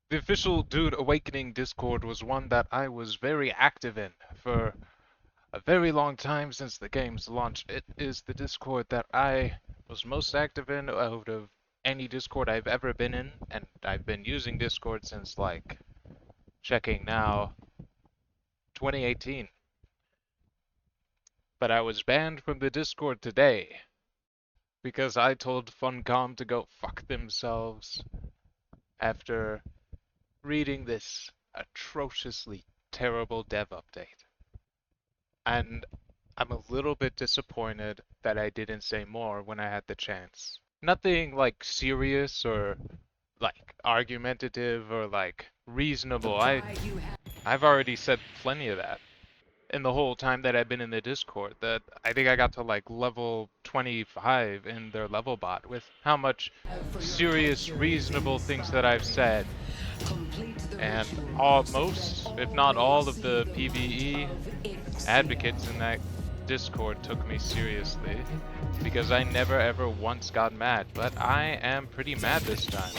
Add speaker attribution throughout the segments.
Speaker 1: The official Dude Awakening Discord was one that I was very active in for a very long time since the game's launch. It is the Discord that I was most active in out of any Discord I've ever been in, and I've been using Discord since, like, checking now, 2018. But I was banned from the Discord today because I told funcom to go fuck themselves after reading this atrociously terrible dev update. And I'm a little bit disappointed that I didn't say more when I had the chance. Nothing like serious or like argumentative or like reasonable. I've already said plenty of that in the whole time that I've been in the Discord. That I think I got to like level 25 in their level bot with how much serious, reasonable things that I've said. And most, if not all, of the PvE advocates in that Discord took me seriously because I never ever once got mad, but I am pretty mad this time.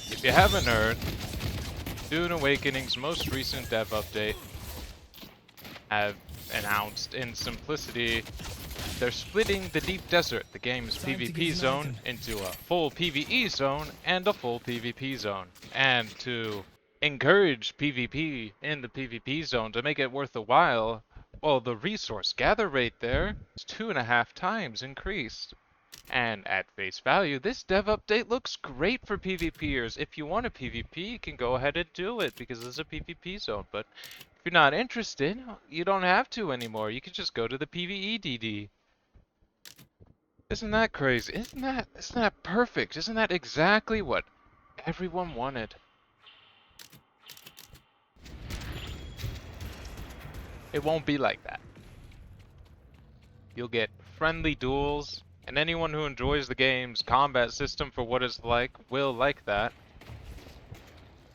Speaker 1: If you haven't heard, Dune Awakening's most recent dev update have announced in simplicity they're splitting the Deep Desert, the game's PvP zone, into a full PvE zone and a full PvP zone. And to encourage PvP in the PvP zone to make it worth the while, well, the resource gather rate there is 2.5 times increased. And at face value, this dev update looks great for PvPers. If you want a PvP, you can go ahead and do it because it's a PvP zone. But if you're not interested, you don't have to anymore. You can just go to the PvE DD. Isn't that crazy? Isn't that perfect? Isn't that exactly what everyone wanted? It won't be like that. You'll get friendly duels, and anyone who enjoys the game's combat system for what it's like will like that.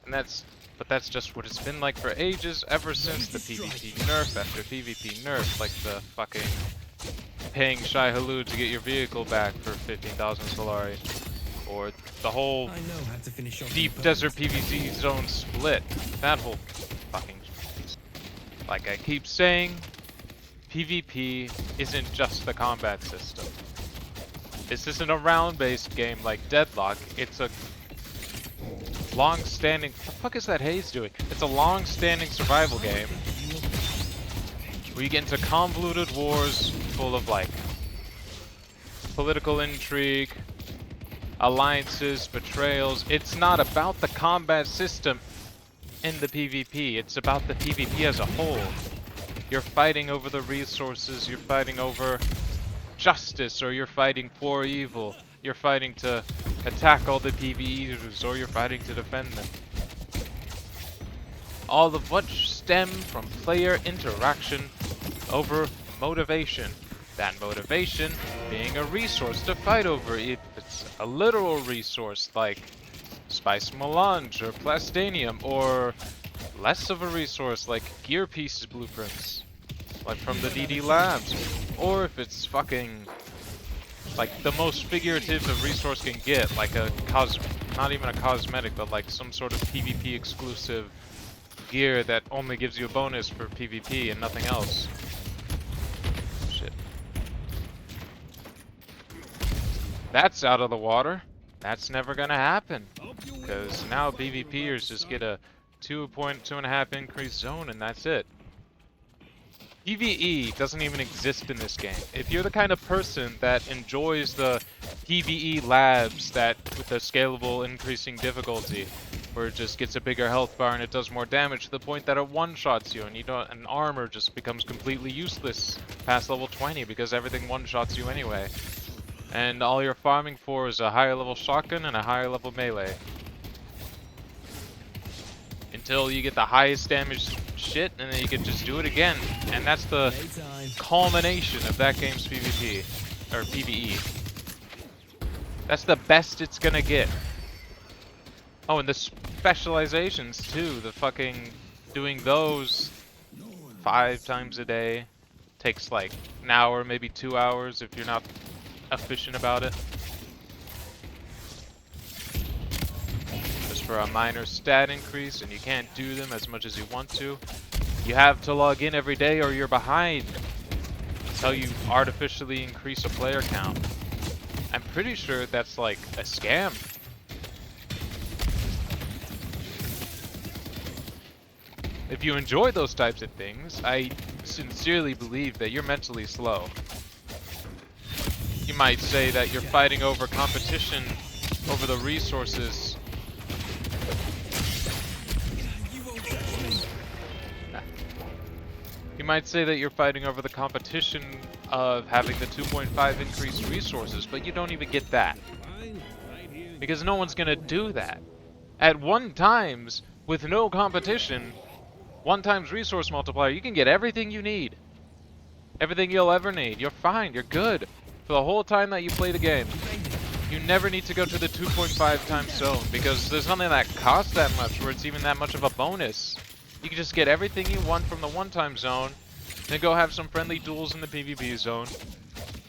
Speaker 1: But that's just what it's been like for ages, ever since the PvP nerf after PvP nerf, like the fucking paying Shai Halud to get your vehicle back for 15,000 Solari, or the whole Deep Desert PvP zone split. That whole fucking... Like I keep saying, PvP isn't just the combat system. This isn't a round-based game like Deadlock. It's a long-standing... What the fuck is that haze doing? It's a long-standing survival game where you get into convoluted wars full of, like, political intrigue, alliances, betrayals. It's not about the combat system in the PvP. It's about the PvP as a whole. You're fighting over the resources, you're fighting over justice, or you're fighting for evil. You're fighting to attack all the PvEers, or you're fighting to defend them. All of which stem from player interaction over motivation. That motivation being a resource to fight over. If it's a literal resource like Spice Melange or Plastanium, or less of a resource like Gear Pieces Blueprints, like from the DD Labs, or if it's fucking like the most figurative a resource can get, like a not even a cosmetic, but like some sort of PvP exclusive gear that only gives you a bonus for PvP and nothing else. Shit. That's out of the water. That's never gonna happen. Because now PvPers just get a 2.5 increased zone and that's it. PvE doesn't even exist in this game. If you're the kind of person that enjoys the PvE labs that with the scalable increasing difficulty, where it just gets a bigger health bar and it does more damage to the point that it one-shots you and you don't, and armor just becomes completely useless past level 20 because everything one-shots you anyway. And all you're farming for is a higher level shotgun and a higher level melee. Until you get the highest damage shit, and then you can just do it again. And that's the culmination of that game's PvP, or PvE. That's the best it's gonna get. Oh, and the specializations too, the fucking doing those 5 times a day takes like an hour, maybe 2 hours if you're not efficient about it. for a minor stat increase, and you can't do them as much as you want to. You have to log in every day or you're behind until you artificially increase a player count. I'm pretty sure that's like a scam. If you enjoy those types of things, I sincerely believe that you're mentally slow. You might say that you're fighting over competition, over the resources. You might say that you're fighting over the competition of having the 2.5 increased resources, but you don't even get that. Because no one's gonna do that. At 1 times, with no competition, 1 times resource multiplier, you can get everything you need. Everything you'll ever need. You're fine, you're good. For the whole time that you play the game. You never need to go to the 2.5 times zone, because there's nothing that costs that much where it's even that much of a bonus. You can just get everything you want from the 1 time zone, then go have some friendly duels in the PvP zone.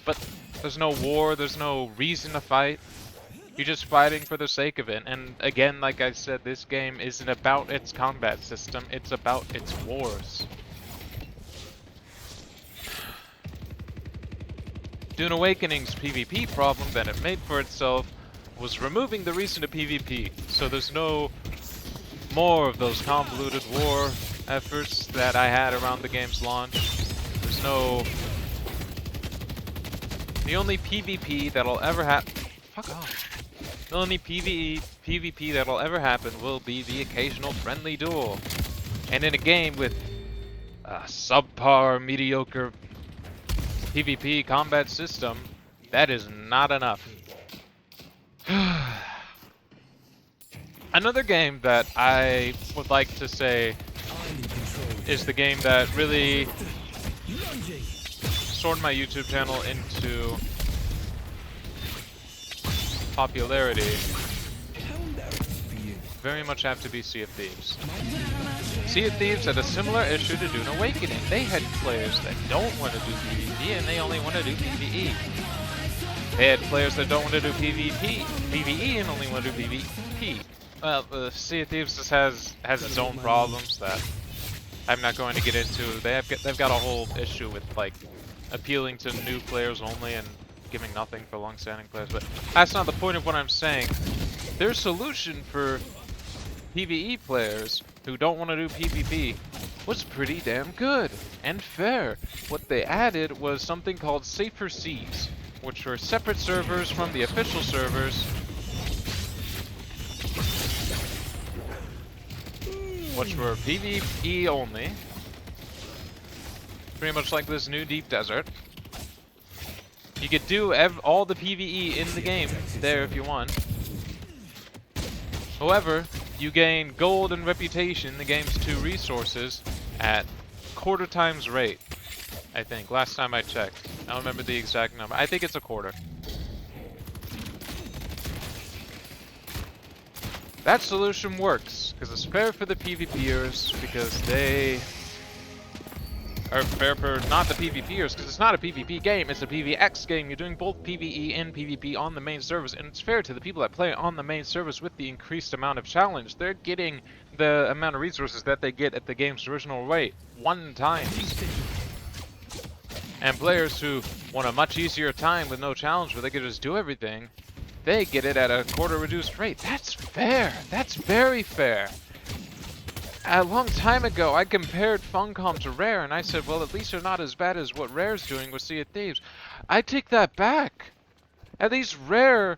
Speaker 1: But there's no war, there's no reason to fight. You're just fighting for the sake of it. And again, like I said, this game isn't about its combat system, it's about its wars. Dune Awakening's PvP problem that it made for itself was removing the reason to PvP. So there's no more of those convoluted war efforts that I had around the game's launch. There's no... The only PvP that'll ever happen... Fuck off. The only PvP that'll ever happen will be the occasional friendly duel. And in a game with a subpar, mediocre PvP combat system, that is not enough. Another game that I would like to say is the game that really soared my YouTube channel into popularity. Very much have to be Sea of Thieves. Sea of Thieves had a similar issue to Dune Awakening. They had players that don't want to do PvP and they only want to do PvE. They had players that don't want to do PvE and only want to do PvP. Well, Sea of Thieves just has its own problems that I'm not going to get into. They've got a whole issue with like appealing to new players only and giving nothing for long-standing players. But that's not the point of what I'm saying. Their solution for PvE players who don't want to do PvP was pretty damn good and fair. What they added was something called Safer Seas, which were separate servers from the official servers, which were PvE only, pretty much like this new deep desert. You could do all the PvE in the game there if you want. However, you gain gold and reputation, the game's 2 resources, at 1/4 times rate, I think. Last time I checked. I don't remember the exact number. I think it's 1/4. That solution works, because it's fair for the PvPers, because they are fair for not the PvPers, because it's not a PvP game, it's a PvX game. You're doing both PvE and PvP on the main servers, and it's fair to the people that play on the main servers with the increased amount of challenge. They're getting the amount of resources that they get at the game's original rate 1 time. And players who want a much easier time with no challenge where they can just do everything, they get it at a 1/4 reduced rate. That's fair. That's very fair. A long time ago, I compared funcom to Rare, and I said, well, at least they're not as bad as what Rare's doing with Sea of Thieves. I take that back. At least Rare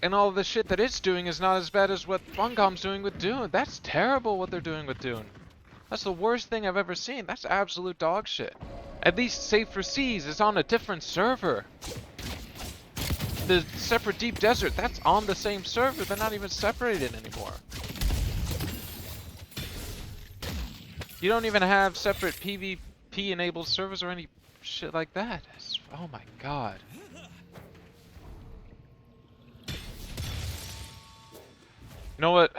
Speaker 1: and all the shit that it's doing is not as bad as what funcom's doing with Dune. That's terrible what they're doing with Dune. That's the worst thing I've ever seen. That's absolute dog shit. At least Safer Seas is on a different server. The separate deep desert, that's on the same server. They're not even separated anymore. You don't even have separate PvP enabled servers or any shit like that. Oh my god. You know what?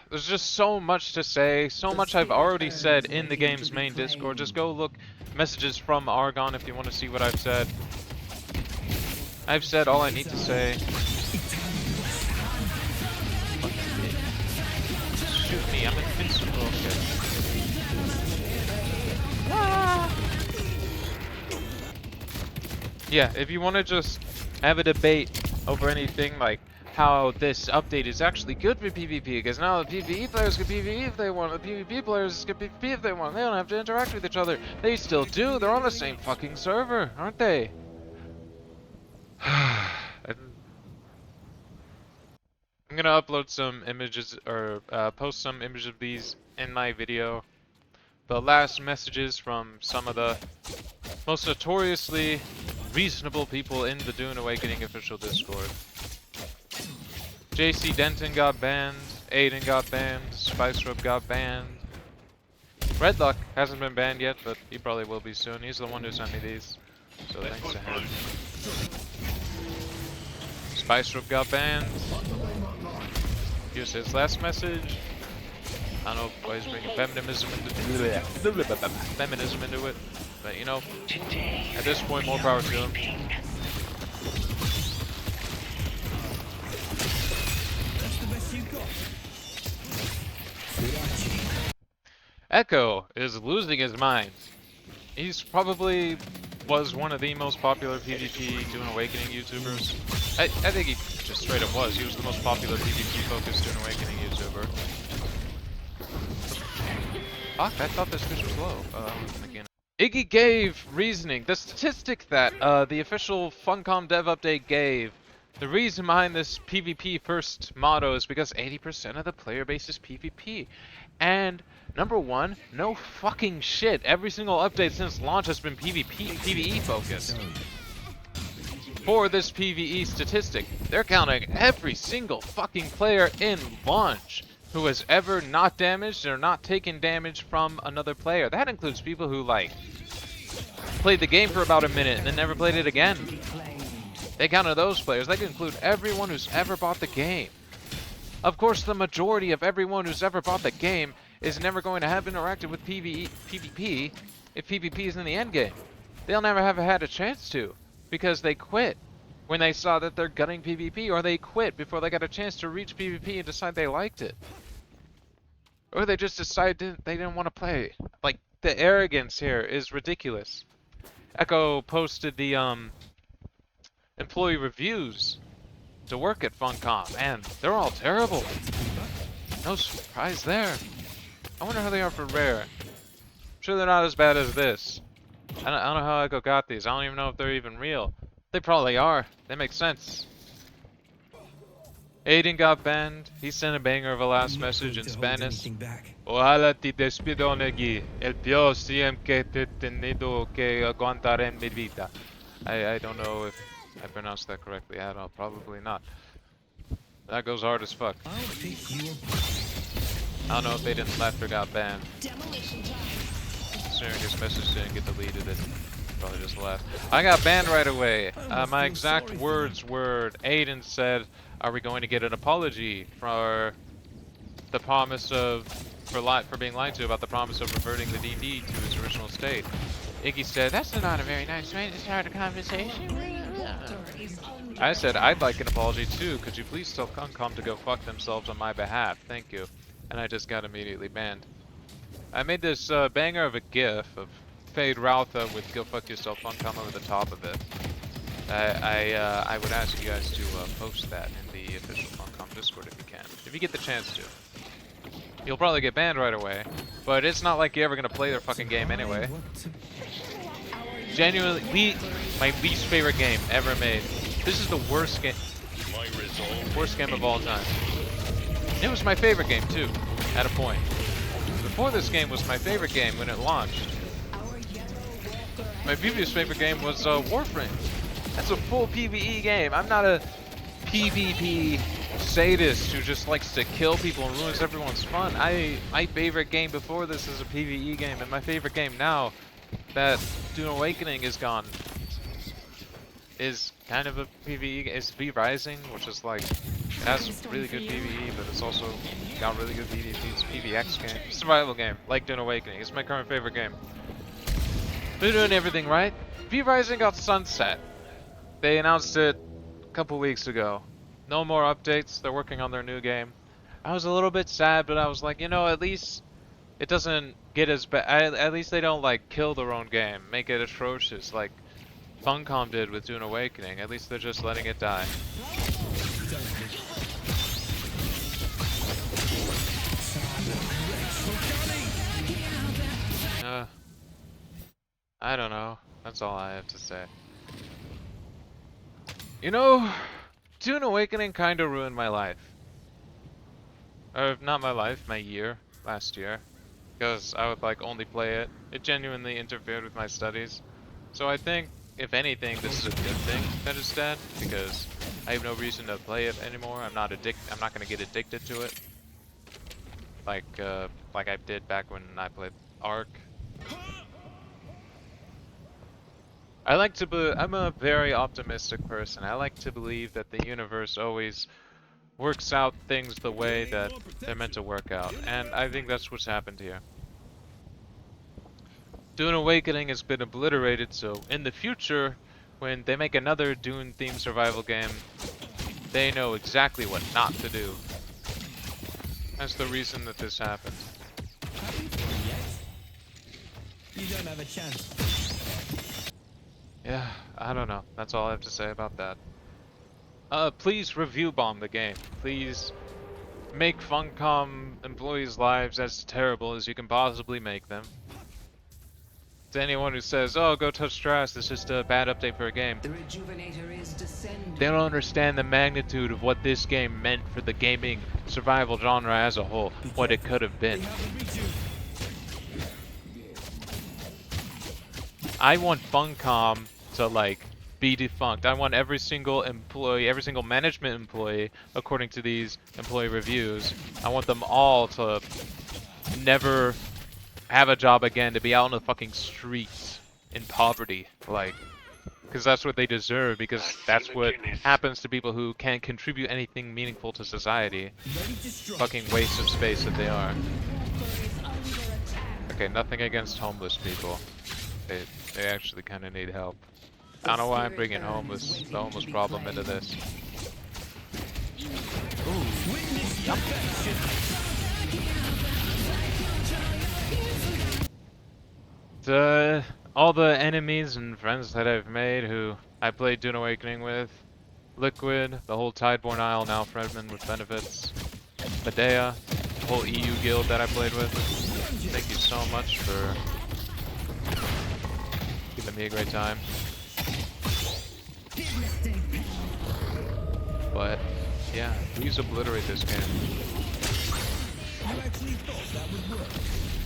Speaker 1: There's just so much to say, so much I've already said in the game's main Discord. Just go look messages from Argon if you want to see what I've said. I've said all I need to say. me. I'm invincible. Okay. Ah. Yeah, if you want to just have a debate over anything like how this update is actually good for PvP, because now the PvE players can PvE if they want, the PvP players can PvP if they want. They don't have to interact with each other. They still do. They're on the same fucking server, aren't they? I'm gonna upload some images, or post some images of these in my video. The last messages from some of the most notoriously reasonable people in the Dune Awakening official Discord. JC Denton got banned, Aiden got banned, Spicerub got banned. Redluck hasn't been banned yet, but he probably will be soon. He's the one who sent me these, so thanks to him. Spicerub got banned. Here's his last message. I don't know why he's bringing feminism into it, but you know, at this point, more power to him. Echo is losing his mind. He's probably was one of the most popular PvP Dune Awakening YouTubers. I think he just straight up was. He was the most popular PvP focused Dune Awakening YouTuber. Fuck, I thought this fish was low. Again. Iggy gave reasoning. The statistic that the official Funcom dev update gave. The reason behind this PvP first motto is because 80% of the player base is PvP. And number one, no fucking shit. Every single update since launch has been PvE focused. For this PvE statistic, they're counting every single fucking player in launch who has ever not damaged or not taken damage from another player. That includes people who, like, played the game for about a minute and then never played it again. They counted those players. They can include everyone who's ever bought the game. Of course, the majority of everyone who's ever bought the game is never going to have interacted with PvP if PvP is in the end game. They'll never have had a chance to, because they quit when they saw that they're gutting PvP, or they quit before they got a chance to reach PvP and decide they liked it. Or they just decided they didn't want to play. Like, the arrogance here is ridiculous. Echo posted the employee reviews to work at Funcom, and they're all terrible. No surprise there. I wonder how they are for rare. I'm sure they're not as bad as this. I don't know how Echo got these. I don't even know if they're even real. They probably are. They make sense. Aiden got banned. He sent a banger of a last message in Spanish. Ojalá te despido aquí. El peor siempre que te tenido que aguantar en mi vida. I don't know if I pronounced that correctly. I don't know. Probably not. That goes hard as fuck. I don't know if Aiden left or got banned. Considering his message didn't get deleted, it probably just left. I got banned right away. My exact words were, Aiden said, "Are we going to get an apology for the promise of for being lied to about the promise of reverting the D&D to its original state?" Iggy said, "That's not a very nice way to start a conversation." I said, "I'd like an apology too. Could you please tell Funcom to go fuck themselves on my behalf? Thank you." And I just got immediately banned. I made this banger of a GIF of Fade Routha with "Go fuck yourself" Funcom over the top of it. I would ask you guys to post that in the official Funcom Discord if you can. If you get the chance to. You'll probably get banned right away, but it's not like you're ever gonna play their fucking game anyway. Genuinely, my least favorite game ever made. This is the worst game of all time. It was my favorite game too, at a point. Before this game was my favorite game when it launched. My previous favorite game was Warframe. That's a full PvE game. I'm not a PvP sadist who just likes to kill people and ruins everyone's fun. My favorite game before this is a PvE game, and my favorite game now that Dune Awakening is gone is kind of a PvE. It's V Rising, which is like, it has really good PvE, but it's also got really good PvP. It's a PvX game, survival game, like Dune Awakening. It's my current favorite game. They're doing everything right. V Rising got sunset. They announced it a couple weeks ago. No more updates. They're working on their new game. I was a little bit sad, but I was like, you know, at least it doesn't get as bad. At least they don't like kill their own game, make it atrocious like Funcom did with Dune Awakening. At least they're just letting it die. I don't know. That's all I have to say. You know, Dune Awakening kinda ruined my life. Or, not my life, my year, last year. Because I would like only play it. It genuinely interfered with my studies. So I think, if anything, this is a good thing that it's dead, because I have no reason to play it anymore. I'm not gonna get addicted to it. Like I did back when I played Ark. I'm a very optimistic person. I like to believe that the universe always works out things the way that they're meant to work out, and I think that's what's happened here. Dune Awakening has been obliterated, so in the future, when they make another Dune-themed survival game, they know exactly what not to do. That's the reason that this happened.
Speaker 2: You don't have a chance.
Speaker 1: Yeah, I don't know. That's all I have to say about that. Please review bomb the game. Please make Funcom employees' lives as terrible as you can possibly make them. To anyone who says, oh, go touch grass, it's just a bad update for a game.
Speaker 3: The rejuvenator is descending.
Speaker 1: They don't understand the magnitude of what this game meant for the gaming survival genre as a whole, what it could have been. I want Funcom to, like, be defunct. I want every single employee, every single management employee, according to these employee reviews, I want them all to never have a job again, to be out on the fucking streets in poverty, like, because that's what they deserve, because that's what happens to people who can't contribute anything meaningful to society. Fucking waste of space that they are. Okay, nothing against homeless people. They actually kind of need help. I don't know why I'm bringing the homeless problem into this. Ooh. All the enemies and friends that I've made who I played Dune Awakening with, Liquid, the whole Tideborn Isle, now Fredman with benefits, Medea, the whole EU guild that I played with. Thank you so much for giving me a great time. But yeah, please obliterate this game.